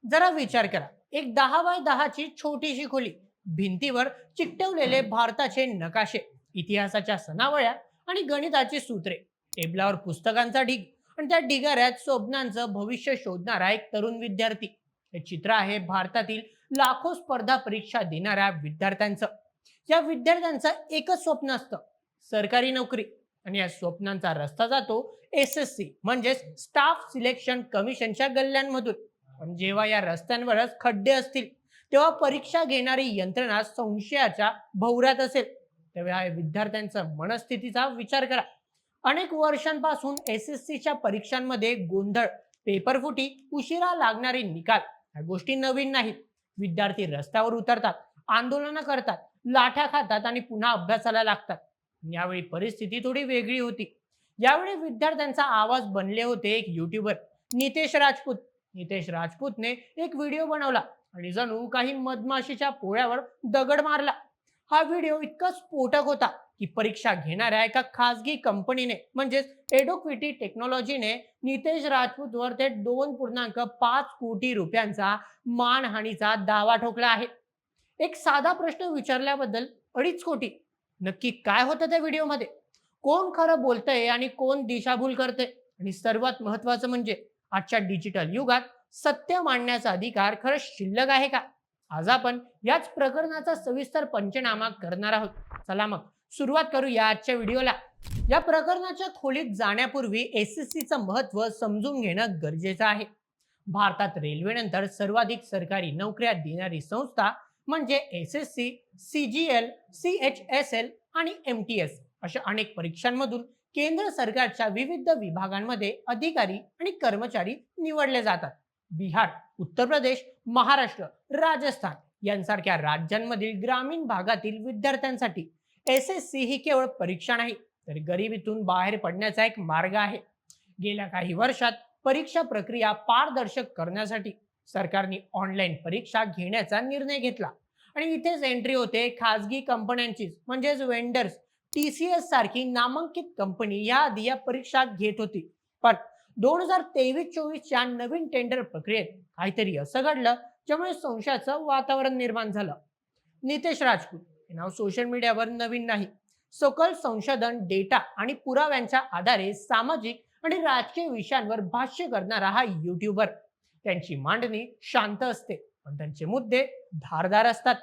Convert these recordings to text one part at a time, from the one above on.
जरा विचार करा, एक 10 बाय 10 ची छोटीशी खोली, भिंतीवर चिकटवलेले भारताचे नकाशे, इतिहासाच्या सनावळ्या आणि गणिताची सूत्रे, टेबलावर पुस्तकांचा ढीग आणि त्या ढिगाऱ्यात स्वप्नांचं भविष्य शोधणारा एक तरुण विद्यार्थी. हे चित्र आहे भारतातील लाखो स्पर्धा परीक्षा देणाऱ्या विद्यार्थ्यांचं. या विद्यार्थ्यांचं एकच स्वप्न असतं, सरकारी नोकरी. आणि या स्वप्नांचा रस्ता जातो SSC म्हणजेच स्टाफ सिलेक्शन कमिशनच्या गल्ल्यांमधून. पण जेव्हा या रस्त्यांवरच खड्डे असतील, तेव्हा परीक्षा घेणारी यंत्रणा संशयाच्या भोवऱ्यात असेल, तेव्हा या विद्यार्थ्यांच्या मनस्थितीचा विचार करा. अनेक वर्षांपासून SSCच्या परीक्षांमध्ये गोंधळ, पेपरफुटी, उशिरा लागणारे निकाल, या गोष्टी नवीन नाहीत. विद्यार्थी रस्त्यावर उतरतात, आंदोलनं करतात, लाठ्या खातात आणि पुन्हा अभ्यासाला लागतात. यावेळी परिस्थिती थोडी वेगळी होती. यावेळी विद्यार्थ्यांचा आवाज बनले होते एक युट्यूबर, नितेश राजपूत. नितेश राजपूतने एक व्हिडिओ बनवला आणि जणू काही मधमाशीच्या पोळ्यावर दगड मारला. हा व्हिडिओ इतका स्फोटक होता की परीक्षा घेणाऱ्या एका खासगी कंपनीने म्हणजेच एडोक्विटी टेक्नॉलॉजीने नितेश राजपूतवर ते 2.5 कोटी रुपयांचा मानहानीचा दावा ठोकला आहे. एक साधा प्रश्न विचारल्याबद्दल 2.5 कोटी. नक्की काय होतं त्या व्हिडिओमध्ये? कोण खरं बोलतंय आणि कोण दिशाभूल करते? आणि सर्वात महत्वाचं म्हणजे आजच्या डिजिटल युगात सत्य मांडण्याचा अधिकार खरंच शिल्लक आहे का? आज आपण याच प्रकरणाचा सविस्तर पंचनामा करणार आहोत. चला मग सुरुवात करूया आजच्या व्हिडिओला. या प्रकरणाच्या खोलीत जाण्यापूर्वी SSCचं महत्व समजून घेणं गरजेचं आहे. भारतात रेल्वेनंतर सर्वाधिक सरकारी नोकऱ्या देणारी संस्था म्हणजे SSC, CGL, CHSL आणि MTS अशा अनेक परीक्षांमधून केंद्र सरकारच्या विविध विभागांमध्ये अधिकारी आणि कर्मचारी निवडले जातात. बिहार, उत्तर प्रदेश, महाराष्ट्र, राजस्थान यांसारख्या राज्यांमधील ग्रामीण भागातील विद्यार्थ्यांसाठी SSC ही केवळ परीक्षा नाही, तर गरिबीतून बाहेर पडण्याचा एक मार्ग आहे. गेल्या काही वर्षात परीक्षा प्रक्रिया पारदर्शक करण्यासाठी सरकारने ऑनलाईन परीक्षा घेण्याचा निर्णय घेतला आणि इथेच एंट्री होते खासगी कंपन्यांचीच, म्हणजेच वेंडर्स. TCS सारखी नामांकित कंपनी याआधी या परीक्षा घेत होती. पण 2023-24च्या नवीन टेंडर प्रक्रियेत काहीतरी असं घडलं ज्यामुळे संशयाचं वातावरण निर्माण झालं. नितेश राजपूत हे नाव सोशल मीडियावर नवीन नाही. सखोल संशोधन, डेटा आणि पुराव्यांच्या आधारे सामाजिक आणि राजकीय विषयांवर भाष्य करणारा हा युट्यूबर. त्यांची मांडणी शांत असते, पण त्यांचे मुद्दे धारदार असतात.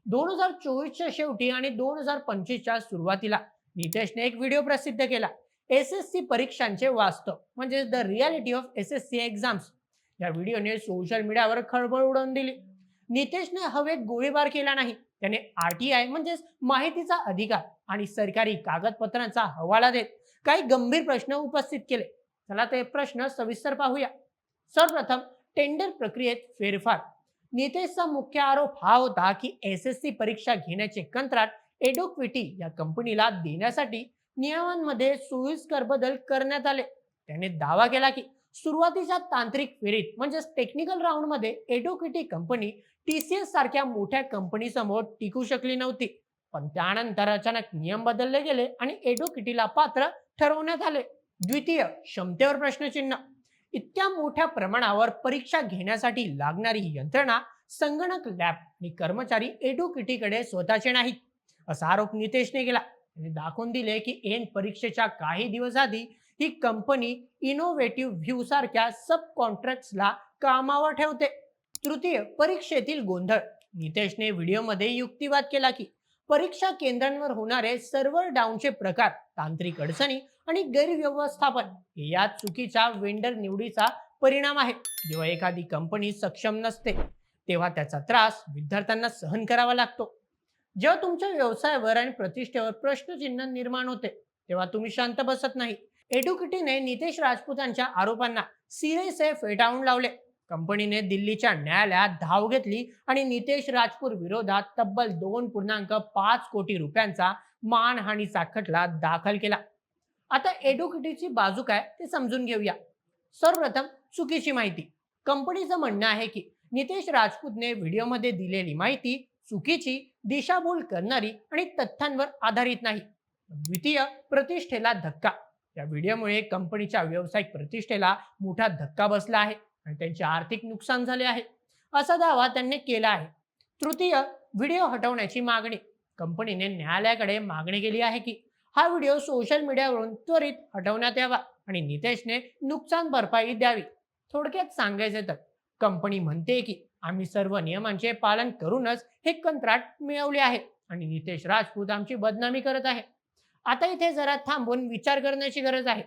2024च्या शेवटी आणि 2025च्या सुरुवातीला नितेशने एक व्हिडिओ प्रसिद्ध केला, SSC परीक्षांचे वास्तव म्हणजे the reality of SSC exams. या व्हिडिओने सोशल मीडियावर खळबळ उडवून दिली. नितेशने हवेत गोळीबार केला नाही. त्याने RTI म्हणजेच माहितीचा अधिकार आणि सरकारी कागदपत्रांचा हवाला देत काही गंभीर प्रश्न उपस्थित केले. चला ते प्रश्न सविस्तर पाहूया. सर्वप्रथम, टेंडर प्रक्रियेत फेरफार. नितेशचा मुख्य आरोप हा होता की SSC परीक्षा घेण्याचे कंत्राट एडोक्विटी या कंपनीला देण्यासाठी नियमांमध्ये सोयीस्कर बदल करण्यात आले. त्याने दावा केला की सुरुवातीच्या तांत्रिक फेरीत म्हणजेच टेक्निकल राऊंड मध्ये एडोक्विटी कंपनी TCS सारख्या मोठ्या कंपनी समोर टिकू शकली नव्हती. पण त्यानंतर अचानक नियम बदलले गेले आणि एडोक्विटीला पात्र ठरवण्यात आले. द्वितीय, क्षमतेवर प्रश्नचिन्ह. इतक्या मोठ्या प्रमाणावर परीक्षा घेण्यासाठी लागणारी यंत्रणा, संगणक, लॅब आणि कर्मचारी एडोक्विटीकडे स्वतःचे नाहीत, असा आरोप नितेशने केला. त्यांनी दाखवून दिले की ऐन परीक्षेच्या काही दिवस आधी ही कंपनी इनोव्हेटिव्ह व्ह्यू सारख्या सब कॉन्ट्रॅक्ट्सला कामावर ठेवते. तृतीय, परीक्षेतील गोंधळ. नितेशने व्हिडिओमध्ये युक्तिवाद केला की परीक्षा केंद्रांवर होणारे सर्व्हर डाऊनचे प्रकार, तांत्रिक अडचणी आणि गैरव्यवस्थापन हे या चुकीच्या वेंडर निवडीचा परिणाम आहे. जेव्हा एखादी कंपनी सक्षम नसते, तेव्हा त्याचा त्रास विद्यार्थ्यांना सहन करावा लागतो. जेव्हा तुमच्या व्यवसायावर आणि प्रतिष्ठेवर प्रश्नचिन्ह निर्माण होते, तेव्हा तुम्ही शांत बसत नाही. एडुकेटीने नितेश राजपूतांच्या आरोपांना सिरेसे फेटाळून लावले. कंपनीने दिल्लीच्या न्यायालयात धाव घेतली आणि नितेश राजपूत विरोधात तब्बल 2.5 कोटी रुपयांचा मानहानीचा खटला दाखल केला. आता एडुकेटीची बाजू काय ते समजून घेऊया. सर्वप्रथम, चुकीची माहिती. कंपनीचं म्हणणं आहे की नितेश राजपूतने व्हिडिओमध्ये दिलेली माहिती चुकीची, दिशाभूल करणारी आणि तथ्यांवर आधारित नाही. द्वितीय, प्रतिष्ठेला धक्का. या व्हिडिओमुळे कंपनीच्या व्यावसायिक प्रतिष्ठेला मोठा धक्का बसला आहे आणि त्यांचे आर्थिक नुकसान झाले आहे. असा दावा त्यांनी केला आहे. तृतीय, व्हिडिओ हटवण्याची मागणी. कंपनीने न्यायालयाकडे मागणी केली आहे की हा व्हिडिओ सोशल मीडियावरून त्वरित हटवण्यात यावा आणि नितेशने नुकसान भरपाई द्यावी. थोडक्यात सांगायचे तर कंपनी म्हणते की आम्ही सर्व नियमांचे पालन करूनच हे कंत्राट मिळवले आहे आणि नितेश राजपूत आमची बदनामी करत आहे. आता इथे जरा थांबून विचार करण्याची गरज आहे.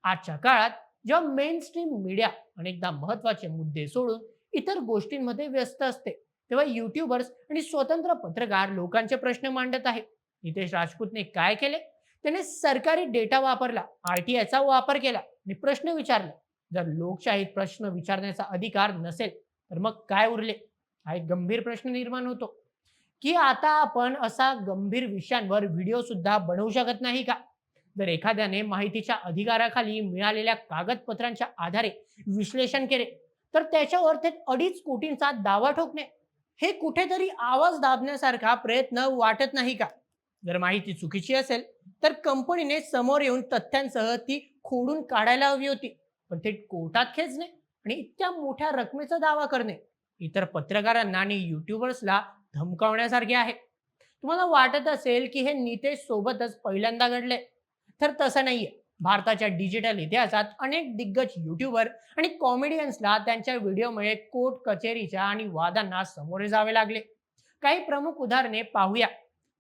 आजच्या काळात जेव्हा मेन स्ट्रीम मीडिया अनेकदा महत्वाचे मुद्दे सोडून इतर गोष्टींमध्ये व्यस्त असते, तेव्हा युट्यूबर्स आणि स्वतंत्र पत्रकार लोकांचे प्रश्न मांडत आहेत. नितेश राजपूतने काय केले? त्याने सरकारी डेटा वापरला, आरटीआयचा वापर केला आणि प्रश्न विचारले. जर लोकशाहीत प्रश्न विचारण्याचा अधिकार नसेल तर मग काय उरले? हा एक गंभीर प्रश्न निर्माण होतो की आता आपण असा गंभीर विषयांवर व्हिडिओ सुद्धा बनवू शकत नाही का? जर एखाद्याने माहितीच्या अधिकाराखाली मिळालेल्या कागदपत्रांच्या आधारे विश्लेषण केले तर त्याच्यावर ते 2.5 कोटींचा दावा ठोकणे हे कुठेतरी आवाज दाबण्यासारखा प्रयत्न वाटत नाही का? जर माहिती चुकीची असेल तर कंपनीने समोर येऊन तथ्यांसह ती खोडून काढायला हवी होती. पण ते कोर्टात खेचणे आणि इतक्या मोठ्या रकमेचा दावा करणे इतर पत्रकारांना आणि युट्यूबर्सला धमकावण्यासारखे आहे. तुम्हाला वाटत असेल की हे नितेश सोबतच पहिल्यांदा घडले, तर तसं नाहीये. भारताच्या डिजिटल इतिहासात अनेक दिग्गज युट्यूबर आणि कॉमेडियन्सला त्यांच्या व्हिडिओमुळे कोर्ट कचेरीच्या आणि वादांना सामोरे जावे लागले. काही प्रमुख उदाहरणे पाहूया.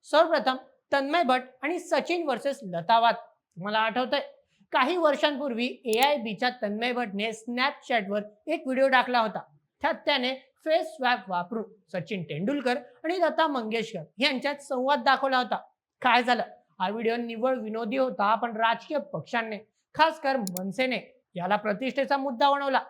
सर्वप्रथम तन्मय भट्ट आणि सचिन वर्सेस लता वाद. तुम्हाला आठवतंय? काही वर्षांपूर्वी AIBच्या तन्मय भट्टने स्नॅपचॅटवर एक व्हिडिओ टाकला होता. त्यात त्याने फेस स्वॅप वापरून सचिन तेंडुलकर आणि लता मंगेशकर यांच्यात संवाद दाखवला होता. काय झालं? हा व्हिडिओ निव्वळ विनोदी होता, पण राजकीय पक्षांनी, खासकर मनसेने याला प्रतिष्ठेचा मुद्दा बनवला.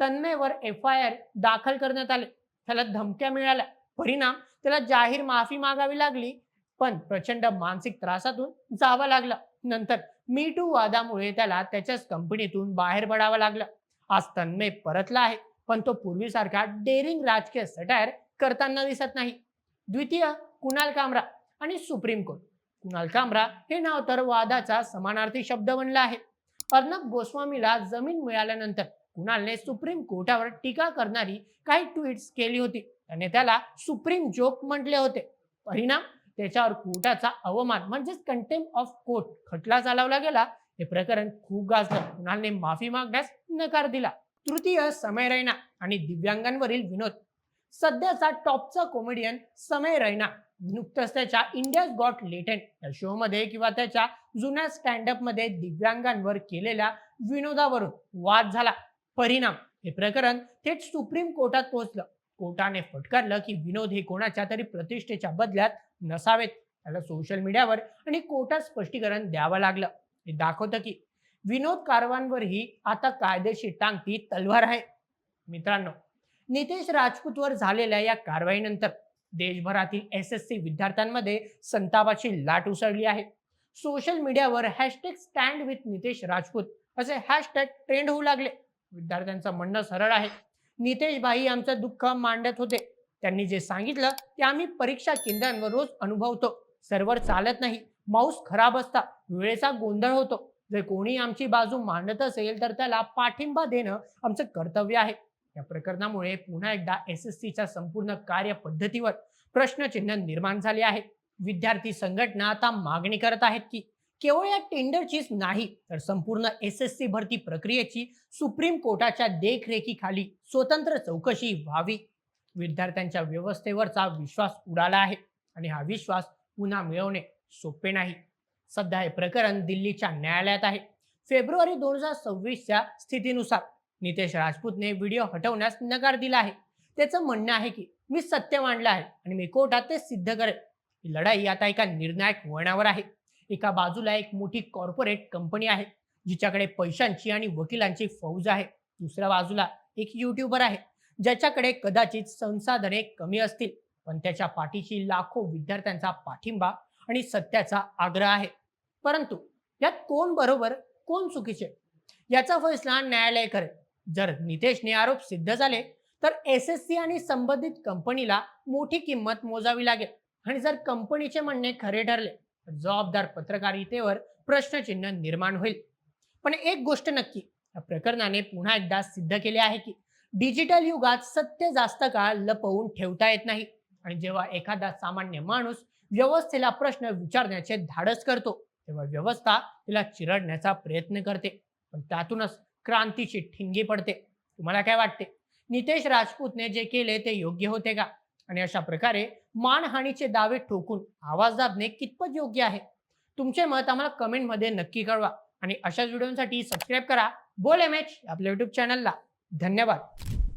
तन्मयवर FIR दाखल करण्यात आले. त्याला धमक्या मिळाल्या. परिणाम, त्याला जाहीर माफी मागावी लागली, पण प्रचंड मानसिक त्रासातून जावं लागलं. नंतर मी टू वादामुळे त्याला त्याच्याच कंपनीतून बाहेर पडावं लागलं. आज तन्मय परतला आहे, पण तो पूर्वीसारखा डेअरिंग राजकीय सटायर करताना दिसत नाही. द्वितीय, कुणाल कामरा आणि सुप्रीम कोर्ट. कुणाल कामरा हे नाव तर वादाचा समानार्थी शब्द बनला आहे. अर्णब गोस्वामीला जमीन मिळाल्यानंतर कुणालने सुप्रीम कोर्टावर टीका करणारी काही ट्विट्स केली होती. त्याने त्याला सुप्रीम जोक म्हटले होते. परिणाम, त्याच्यावर कोर्टाचा अवमान म्हणजेच कंटेम्प्ट ऑफ कोर्ट खटला चालवला गेला. हे प्रकरण खूप गाजलं. कुणालने माफी मागण्यास नकार दिला. तृतीय, समय रैना आणि दिव्यांगांवरील विनोद. सध्याचा टॉपचा कॉमेडियन समय रैना नुकतंच त्याच्या इंडियाज गॉट लेटेंट या शो मध्ये किंवा त्याच्या जुन्या स्टँडअप मध्ये दिव्यांगांवर केलेल्या विनोदावरून वाद झाला. परिणाम, हे प्रकरण थेट सुप्रीम कोर्टात पोहोचलं. कोर्टाने फटकारलं की विनोद हे कोणाच्या तरी प्रतिष्ठेच्या बदल्यात नसावेत. त्याला सोशल मीडियावर आणि कोर्टात स्पष्टीकरण द्यावं लागलं. हे दाखवतं की विनोद कारवांवरही आता कायदेशीर टांगती तलवार आहे. मित्रांनो, नितेश राजपूतवर झालेल्या या कारवाईनंतर देशभरातील SSC विद्यार्थ्यांमध्ये संतापाची लाट उसळली आहे. सोशल मीडियावर #स्टँड विथ नितेश राजपूत असे हॅशटॅग ट्रेंड होऊ लागले. विद्यार्थ्यांचं म्हणणं सरळ आहे. नितेश भाई आमचं दुःख मांडत होते. त्यांनी जे सांगितलं ते आम्ही परीक्षा केंद्रांवर रोज अनुभवतो. सर्व्हर चालत नाही, माऊस खराब असता, वेळेचा गोंधळ होतो. जर कोणी आमची बाजू मांडत असेल तर त्याला पाठिंबा देणं आमचं कर्तव्य आहे. या प्रकरणामुळे पुन्हा एकदा SSCच्या संपूर्ण कार्यपद्धतीवर प्रश्नचिन्ह निर्माण झाले आहे. विद्यार्थी संघटना आता मागणी करत आहेत की केवळ या टेंडरचीच नाही तर संपूर्ण SSC भरती प्रक्रियेची सुप्रीम कोर्टाच्या देखरेखीखाली स्वतंत्र चौकशी व्हावी. विद्यार्थ्यांच्या व्यवस्थेवरचा विश्वास उडाला आहे आणि हा विश्वास पुन्हा मिळवणे सोपे नाही. सध्या हे प्रकरण दिल्लीच्या न्यायालयात आहे. फेब्रुवारी 2026च्या स्थितीनुसार नितेश राजपूतने व्हिडिओ हटवण्यास नकार दिला आहे. त्याचं म्हणणं आहे की मी सत्य मांडलं आहे आणि मी कोर्टात ते सिद्ध करेल. ही लढाई आता एका निर्णायक वळणावर आहे. एका बाजूला एक मोठी कॉर्पोरेट कंपनी आहे जिच्याकडे पैशांची आणि वकिलांची फौज आहे. दुसऱ्या बाजूला एक युट्यूबर आहे ज्याच्याकडे कदाचित संसाधने कमी असतील, पण त्याच्या पाठीशी लाखो विद्यार्थ्यांचा पाठिंबा आणि सत्याचा आग्रह आहे. परंतु यात कोण बरोबर कोण चुकीचे याचा फैसला न्यायालय करेल. जर नितेशने आरोप सिद्ध झाले तर SSC आणि संबंधित कंपनीला मोठी किंमत मोजावी लागेल आणि जर कंपनीचे म्हणणे खरे ठरले तर जबाबदार पत्रकारितेवर प्रश्नचिन्ह निर्माण होईल. पण एक गोष्ट नक्की, या प्रकरणाने पुन्हा एकदा सिद्ध केले आहे की डिजिटल युगात सत्य जास्त काळ लपवून ठेवता येत नाही आणि जेव्हा एखादा सामान्य माणूस व्यवस्थेला प्रश्न विचारण्याचे धाडस करतो तेव्हा व्यवस्था तिला चिरडण्याचा प्रयत्न करते. पण त्यातूनच क्रांतीची ठिणगी पडते. तुम्हाला काय वाटते? नितेश राजपूतने जे केले ते योग्य होते का? आणि अशा प्रकारे मानहानीचे दावे ठोकून आवाज दाबणे कितपत योग्य आहे? तुमचे मत आम्हाला कमेंटमध्ये नक्की कळवा आणि अशाच व्हिडिओसाठी सबस्क्राईब करा बोल एम एच आपल्या युट्यूब चॅनलला. धन्यवाद.